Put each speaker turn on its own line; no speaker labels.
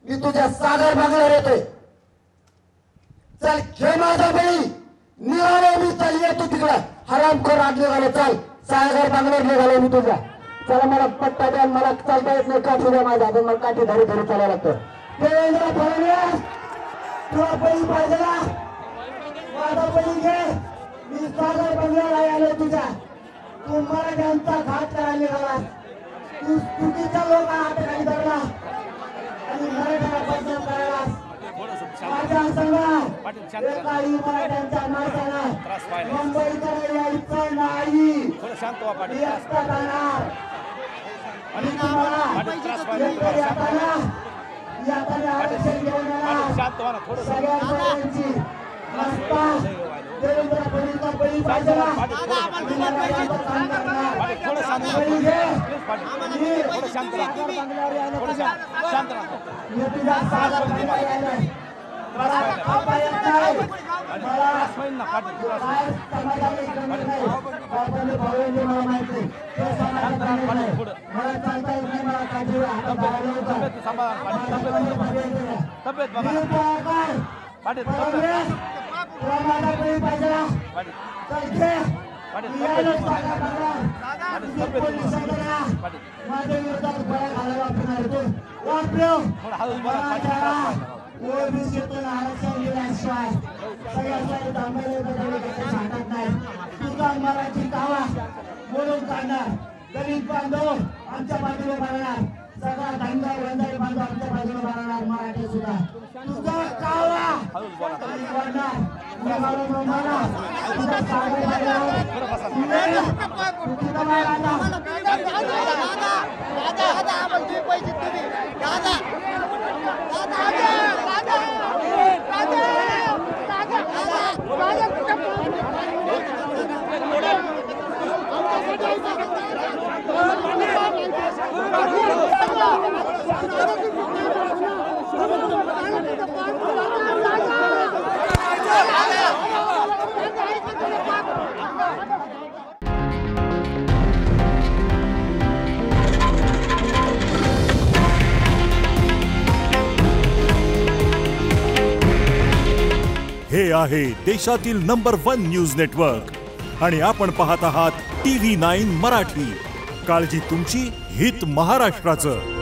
मी तुझ्या सागर बंगल्यावर येतोय. चल घे माझा बळी, निघालो मी. चल येतो तिकडं हरामखोर आत निघालो. चल सागर बंगल्यावर निघालो मी तुझ्या. चला मला पट्टा द्या, मला चालता येत नाही. काठी द्या माझ्या हातात, मला काठी धरी धरी चालायला लागतं. देवेंद्र फडणवीस तुला बळी पाहिजे ना, माझा बळी घे. मी सागर बंगल्याला आलो तुझ्या. तू मराठ्यांचा घात करायला निघालास. तू चुकीच्या लोकांना हाताखाली धरला आणि मराठ्याला बदनाम करायलास. माझ्या संघ एकाही मराठ्यांच्या माणसाला मुंबईकडे यायचं नाही. मी एकटा जाणार आणि तुम्हाला येताना आरक्षण घेऊन येणार. सगळ्या सगळ्यांची रस्ता देवेंद्र फडणवीसचा बळी पाहिजे ना, काम करणार. बळी घे. मी तुझ्या सागर बंगल्यावर आलोय. मला खापा येत नाही. मला काय समाजाने जमत नाही. बाबांनी भावंडी मला माहित नाही. ते समाजात जमत नाही. मला चालता येत नाही. मला काठीवर हातात धरायला होतं. तुला माझा बळी पाहिजे ना, चल घे. माझ्या विरोधात बळा घालायला फिरणार तू. ओबीसीतून आरक्षण दिल्याशिवाय सगळ्या थांबायला सांगत नाही. तुझा मराठी कावा बोलून काढणार. गरीब बांधव आमच्या बाजूला मारणार. सगळा धंदा वंदारी बांधव आमच्या बाजूला मारणार. मराठी सुद्धा तुझा कावा वाढणार.
हे आहे देशातील नंबर 1 न्यूज नेटवर्क आणि आपण पाहत आहात TV9 मराठी. काळजी तुमची, हित महाराष्ट्राचं.